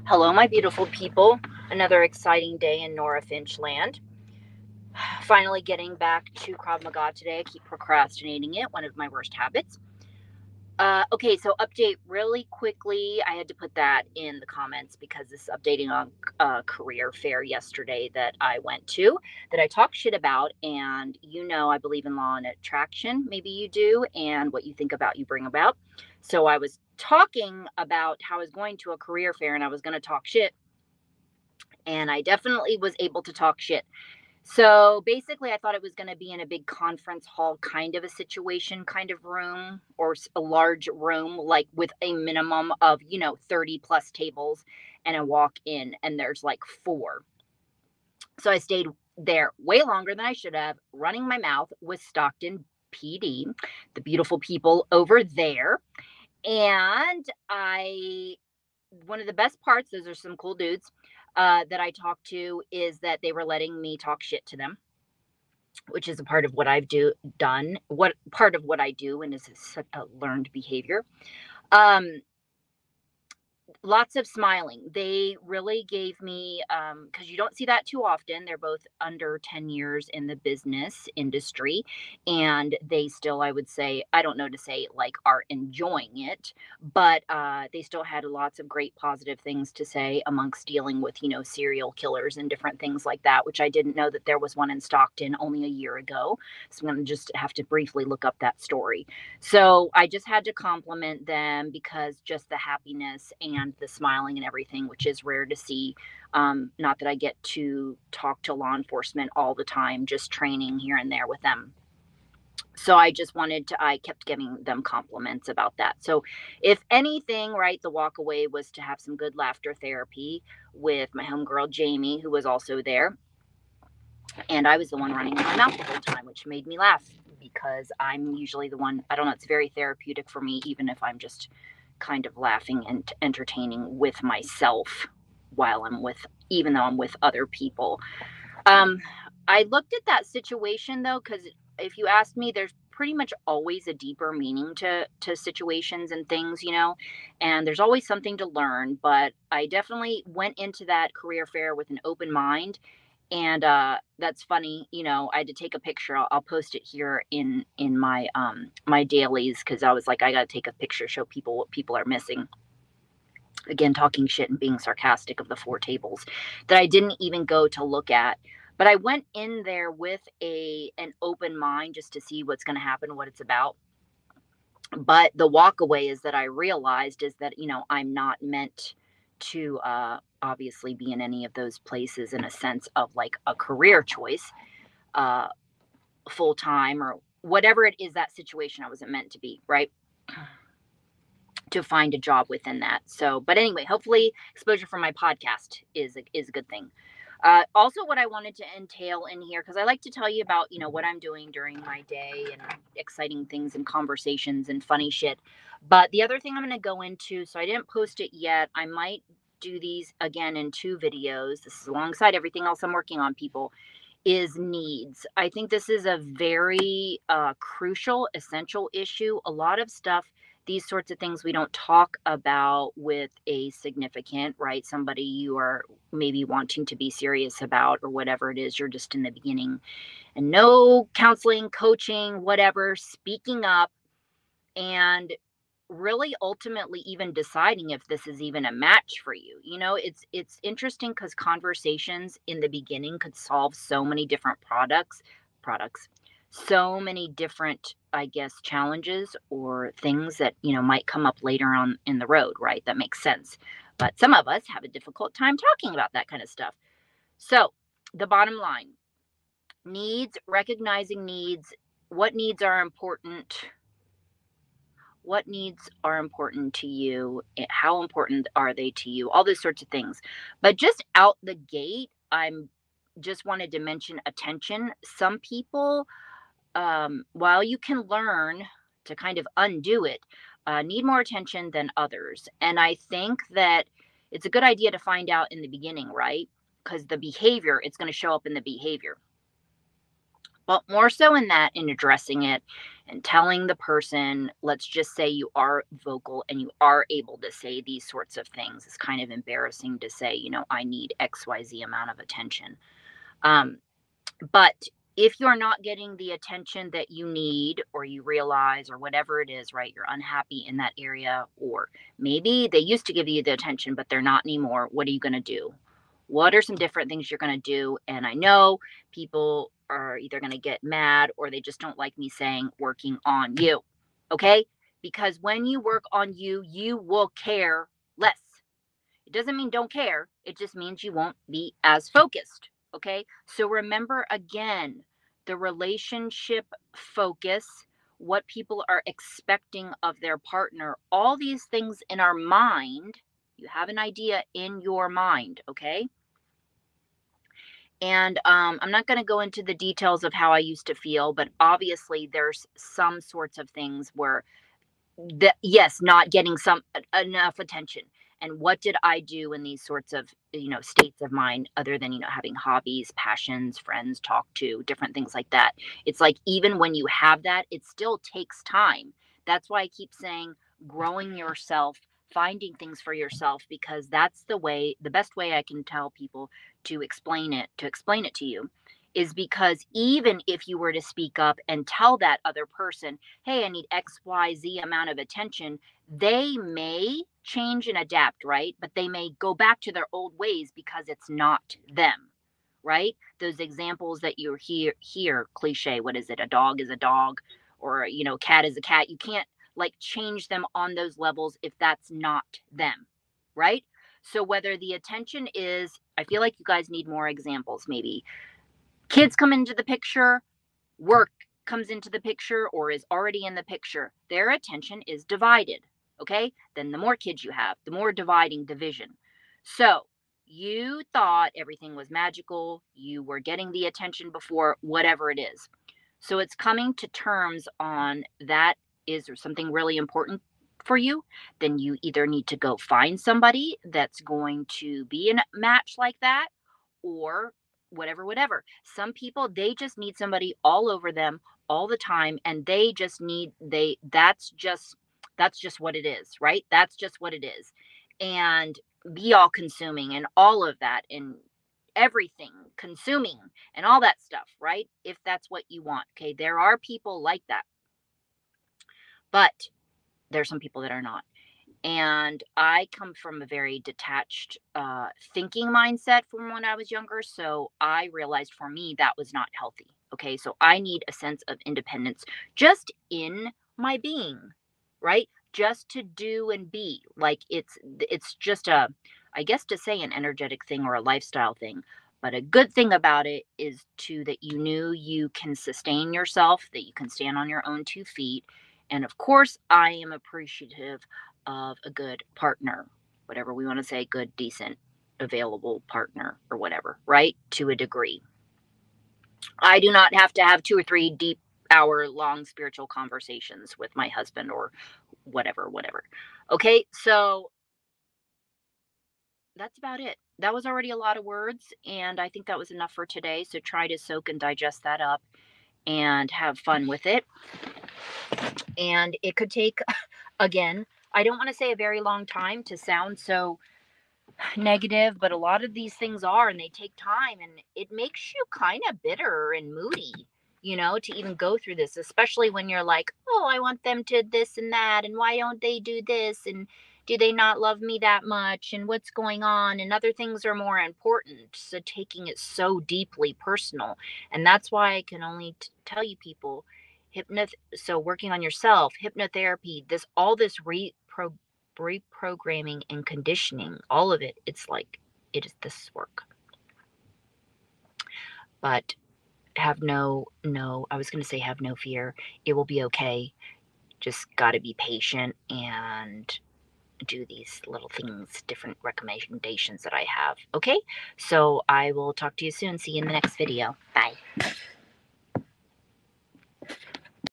Hello, my beautiful people. Another exciting day in Nora Finch land. Finally getting back to Krav Maga today. I keep procrastinating it, one of my worst habits. Okay, so update really quickly. I had to put that in the comments because this is updating on a career fair yesterday that I went to that I talked shit about. And I believe in law and attraction. Maybe you do. And what you think about, you bring about. So I was talking about how I was going to a career fair and I was going to talk shit, and I definitely was able to talk shit. So basically, I thought it was going to be in a big conference hall kind of a situation, kind of room, or a large room, like with a minimum of, 30 plus tables and a walk in, and there's like four. So I stayed there way longer than I should have, running my mouth with Stockton PD, the beautiful people over there. And one of the best parts, those are some cool dudes that I talked to, is that they were letting me talk shit to them, which is a part of what done, what part of what I do, and is a learned behavior. Um, Lots of smiling. They really gave me, because you don't see that too often. They're both under 10 years in the business industry, and they still, I would say, I don't know to say like are enjoying it, but they still had lots of great positive things to say amongst dealing with, serial killers and different things like that, which I didn't know that there was one in Stockton only a year ago. So I'm going to just have to briefly look up that story. So I just had to compliment them because just the happiness and the smiling and everything, which is rare to see. Not that I get to talk to law enforcement all the time, just training here and there with them. So I kept giving them compliments about that. So if anything, right, the walk away was to have some good laughter therapy with my homegirl Jamie, who was also there. And I was the one running my mouth the whole time, which made me laugh because I'm usually the one, I don't know, it's very therapeutic for me, even if I'm just kind of laughing and entertaining with myself while even though I'm with other people. Um, I looked at that situation though, because if you ask me, there's pretty much always a deeper meaning to situations and things, and there's always something to learn. But I definitely went into that career fair with an open mind, and that's funny, I had to take a picture. I'll post it here in my dailies, because I was like, I got to take a picture, show people what people are missing. Again, talking shit and being sarcastic of the four tables that I didn't even go to look at. But I went in there with an open mind just to see what's going to happen, what it's about. But the walkaway is that I realized is that, I'm not meant to obviously be in any of those places in a sense of like a career choice, uh, full time or whatever it is, that situation I wasn't meant to be, right? To find a job within that. So, but anyway, hopefully exposure from my podcast is a good thing. Also, what I wanted to entail in here, because I like to tell you about, what I'm doing during my day and exciting things and conversations and funny shit. But the other thing I'm going to go into, so I didn't post it yet. I might do these again in two videos. This is alongside everything else I'm working on, people, is needs. I think this is a very crucial, essential issue. A lot of stuff, these sorts of things we don't talk about with a significant, right? Somebody you are maybe wanting to be serious about, or whatever it is, you're just in the beginning. And no counseling, coaching, whatever, speaking up, and really ultimately even deciding if this is even a match for you. It's interesting because conversations in the beginning could solve so many different products, so many different, I guess, challenges or things that, might come up later on in the road, right? That makes sense. But some of us have a difficult time talking about that kind of stuff. So, the bottom line, needs, recognizing needs, what needs are important, to you, how important are they to you, all those sorts of things. But just out the gate, I'm just wanted to mention attention. Some people, while you can learn to kind of undo it, need more attention than others. And I think that it's a good idea to find out in the beginning, right? Because the behavior, it's going to show up in the behavior. But more so in addressing it and telling the person, let's just say you are vocal and you are able to say these sorts of things. It's kind of embarrassing to say, I need XYZ amount of attention. Um, but if you're not getting the attention that you need or you realize or whatever it is, right, you're unhappy in that area, or maybe they used to give you the attention, but they're not anymore, what are you going to do? What are some different things you're going to do? And I know people are either going to get mad or they just don't like me saying working on you. Okay? Because when you work on you, you will care less. It doesn't mean don't care. It just means you won't be as focused. Okay. So remember again, the relationship focus, what people are expecting of their partner, all these things in our mind, you have an idea in your mind. Okay. And I'm not going to go into the details of how I used to feel, but obviously there's some sorts of things where yes, not getting some enough attention. And what did I do in these sorts of states of mind, other than having hobbies, passions, friends, talk to, different things like that? It's like, even when you have that, it still takes time. That's why I keep saying growing yourself, finding things for yourself, because that's the best way I can tell people to explain it to you, is because even if you were to speak up and tell that other person, hey, I need XYZ amount of attention, they may change and adapt, right? But they may go back to their old ways because it's not them, right? Those examples that you hear cliche, what is it? A dog is a dog, or, cat is a cat. You can't like change them on those levels if that's not them, right? So whether the attention is, I feel like you guys need more examples, maybe kids come into the picture, work comes into the picture or is already in the picture, their attention is divided. Okay? Then the more kids you have, the more division. So you thought everything was magical, you were getting the attention before, whatever it is. So it's coming to terms on that. Is there something really important for you? Then you either need to go find somebody that's going to be a match like that, or whatever. Some people, they just need somebody all over them all the time, and they just need they that's just what it is, right? That's just what it is. And be all consuming and all of that, and everything consuming and all that stuff, right? If that's what you want. Okay, there are people like that, but there's some people that are not. And I come from a very detached thinking mindset from when I was younger. So I realized for me that was not healthy. Okay. So I need a sense of independence just in my being, right? Just to do and be. Like it's just I guess to say an energetic thing or a lifestyle thing. But a good thing about it is too that you knew you can sustain yourself, that you can stand on your own 2 feet. And of course, I am appreciative of a good partner, whatever we want to say, good, decent, available partner or whatever, right? To a degree. I do not have to have 2 or 3 deep hour long spiritual conversations with my husband or whatever. Okay, so that's about it. That was already a lot of words, and I think that was enough for today. So try to soak and digest that up and have fun with it. And it could take, again, I don't want to say a very long time to sound so negative, but a lot of these things are, and they take time, and it makes you kind of bitter and moody, to even go through this, especially when you're like, oh, I want them to this and that, and why don't they do this, and do they not love me that much, and what's going on, and other things are more important. So taking it so deeply personal, and that's why I can only tell you people, so working on yourself, hypnotherapy, all this reprogramming and conditioning, all of it, it's like, it is this work. But I was going to say have no fear. It will be okay. Just got to be patient and do these little things, different recommendations that I have. Okay? So I will talk to you soon. See you in the next video. Bye.